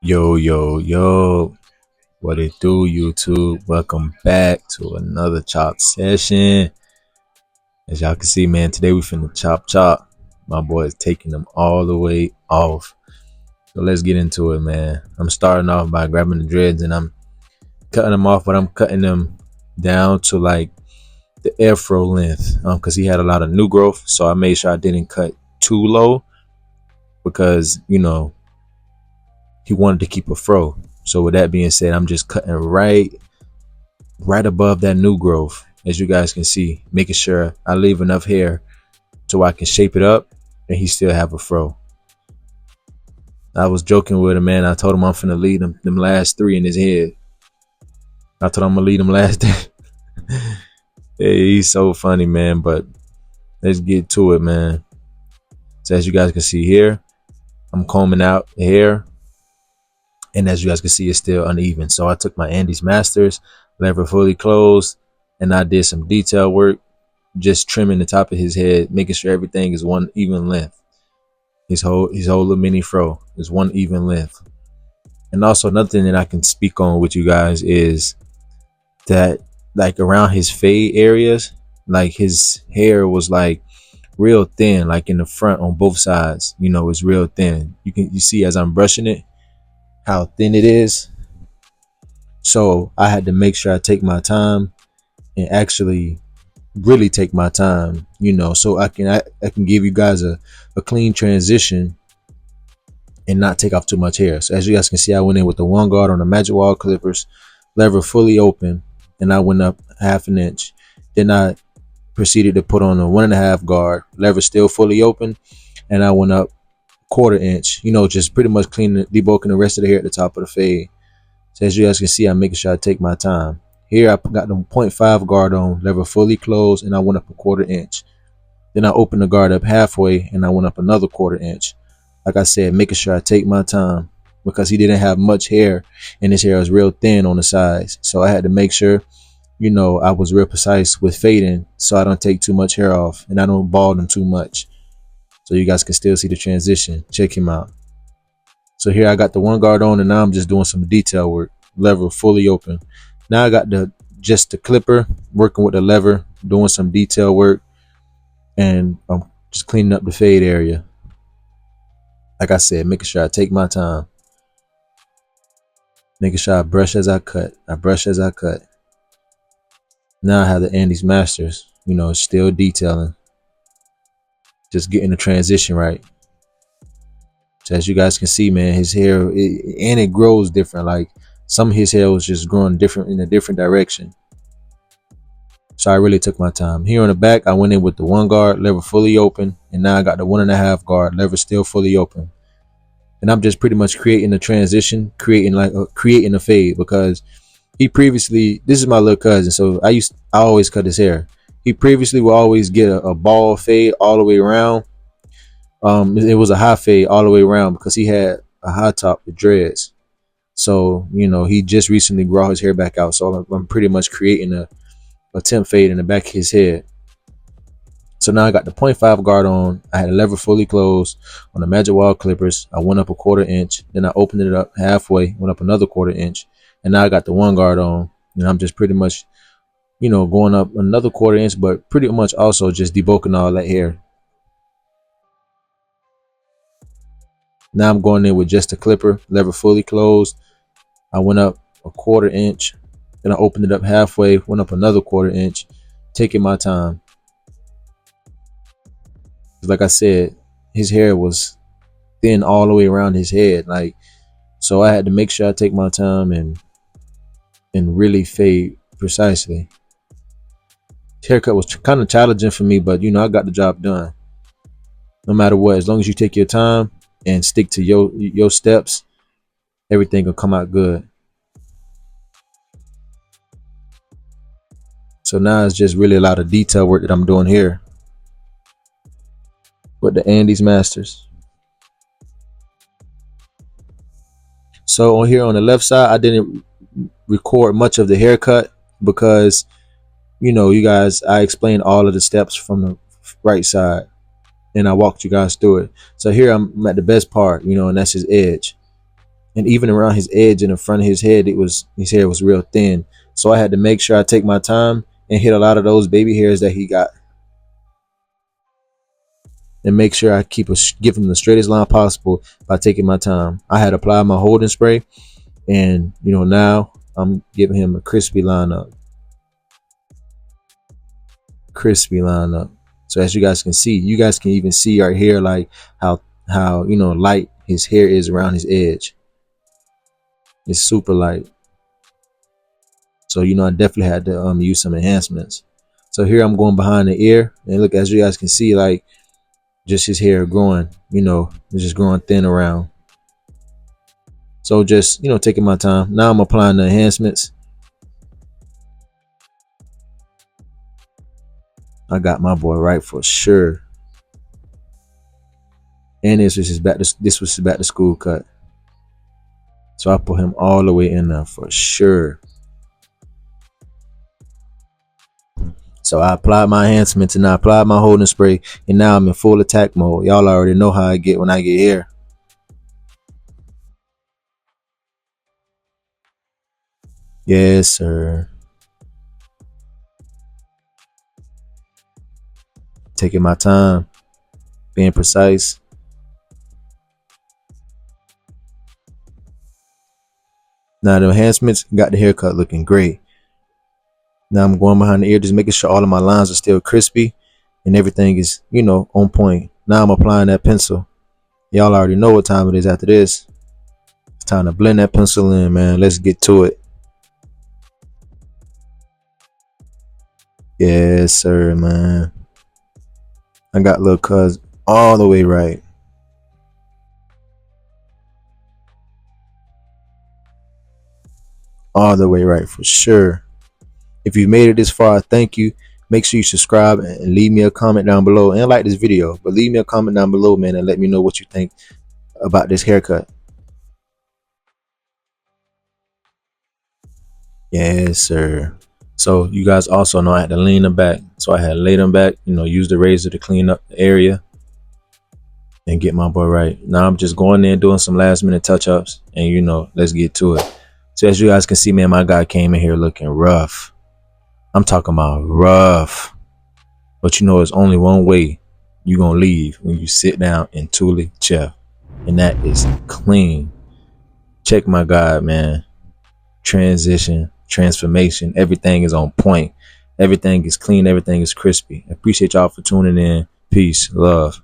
Yo, yo, yo, what it do, YouTube? Welcome back to another chop session. As y'all can see, man, today we finna chop. My boy is taking them all the way off. So let's get into it, man. I'm starting off by grabbing the dreads and I'm cutting them off, but I'm cutting them down to like the afro length. Cause he had a lot of new growth. So I made sure I didn't cut too low because, he wanted to keep a fro. So with that being said, I'm just cutting right above that new growth, as you guys can see, making sure I leave enough hair so I can shape it up and he still have a fro. I was joking with him, man. I told him I'm finna lead them last three in his head. I told him I'm gonna lead them last three. Hey, he's so funny, man. But let's get to it, man. So as you guys can see here, I'm combing out the hair, and as you guys can see, it's still uneven. So I took my Andes Masters, lever fully closed, and I did some detail work, just trimming the top of his head, making sure everything is one even length. His whole little mini fro is one even length. And also another thing that I can speak on with you guys is that like around his fade areas, like his hair was like real thin, like in the front on both sides, it's real thin. You see as I'm brushing it how thin it is. So I had to make sure I take my time and actually really take my time, so I can give you guys a clean transition and not take off too much hair. So as you guys can see, I went in with the one guard on the Magic Wall clippers, lever fully open, and I went up half an inch. Then I proceeded to put on a 1.5 guard, lever still fully open, and I went up quarter inch, just pretty much cleaning, debulking the rest of the hair at the top of the fade. So as you guys can see, I'm making sure I take my time. Here I got the 0.5 guard on, lever fully closed, and I went up a quarter inch. Then I opened the guard up halfway and I went up another quarter inch. Like I said, making sure I take my time because he didn't have much hair and his hair was real thin on the sides. So I had to make sure, I was real precise with fading so I don't take too much hair off and I don't bald him too much. So you guys can still see the transition. Check him out. So here I got the one guard on and now I'm just doing some detail work. Lever fully open. Now I got just the clipper, working with the lever, doing some detail work, and I'm just cleaning up the fade area. Like I said, making sure I take my time. Making sure I brush as I cut. I brush as I cut. Now I have the Andes Masters, still detailing. Just getting the transition right. So as you guys can see, man, his hair, it grows different. Like some of his hair was just growing different in a different direction. So I really took my time. Here on the back, I went in with the one guard, lever fully open, and now I got the 1.5 guard, lever still fully open. And I'm just pretty much creating the transition, creating a fade because this is my little cousin, so I always cut his hair. He previously would always get a ball fade all the way around. It was a high fade all the way around because he had a high top with dreads. So, he just recently brought his hair back out. So I'm pretty much creating a temp fade in the back of his head. So now I got the 0.5 guard on. I had a lever fully closed on the Magic Wall clippers. I went up a quarter inch. Then I opened it up halfway, went up another quarter inch. And now I got the one guard on. And I'm just pretty much, going up another quarter inch, but pretty much also just debulking all that hair. Now I'm going in with just a clipper, lever fully closed. I went up a quarter inch. Then I opened it up halfway, went up another quarter inch, taking my time. Like I said, his hair was thin all the way around his head. So I had to make sure I take my time and really fade precisely. His haircut was kind of challenging for me, but I got the job done. No matter what, as long as you take your time and stick to your steps, everything will come out good. So now it's just really a lot of detail work that I'm doing here with the Andes Masters. So on here on the left side, I didn't record much of the haircut because, you guys, I explained all of the steps from the right side and I walked you guys through it. So here I'm at the best part, and that's his edge. and even around his edge in the front of his head, his hair was real thin. So I had to make sure I take my time and hit a lot of those baby hairs that he got, and make sure I give him the straightest line possible by taking my time. I had applied my holding spray, and now I'm giving him a crispy lineup. So as you guys can see, you guys can even see right here, like how light his hair is around his edge. It's super light. So I definitely had to use some enhancements. So here I'm going behind the ear, and look, as you guys can see, like just his hair growing, it's just growing thin around. So just taking my time. Now I'm applying the enhancements. I got my boy right for sure. And this was his back to school cut. So I put him all the way in there for sure. So I applied my enhancements, and I applied my holding spray, and now I'm in full attack mode. Y'all already know how I get when I get here. Yes, sir. Taking my time, being precise. Now the enhancements got the haircut looking great. Now I'm going behind the ear, just making sure all of my lines are still crispy and everything is, on point. Now I'm applying that pencil. Y'all already know what time it is after this. It's time to blend that pencil in, man. Let's get to it. Yes, sir, man. I got little cuz all the way right. All the way right for sure. If you made it this far, thank you. Make sure you subscribe and leave me a comment down below, and like this video. But leave me a comment down below, man, and let me know what you think about this haircut. Yes, sir. So you guys also know I had to lean them back. So I had laid them back, use the razor to clean up the area and get my boy right. Now I'm just going there and doing some last minute touch-ups, and let's get to it. So as you guys can see, man, my guy came in here looking rough. I'm talking about rough. But it's only one way you're going to leave when you sit down in Thule chair. And that is clean. Check my guy, man. Transition, transformation, everything is on point. Everything is clean. Everything is crispy. I appreciate y'all for tuning in. Peace, love.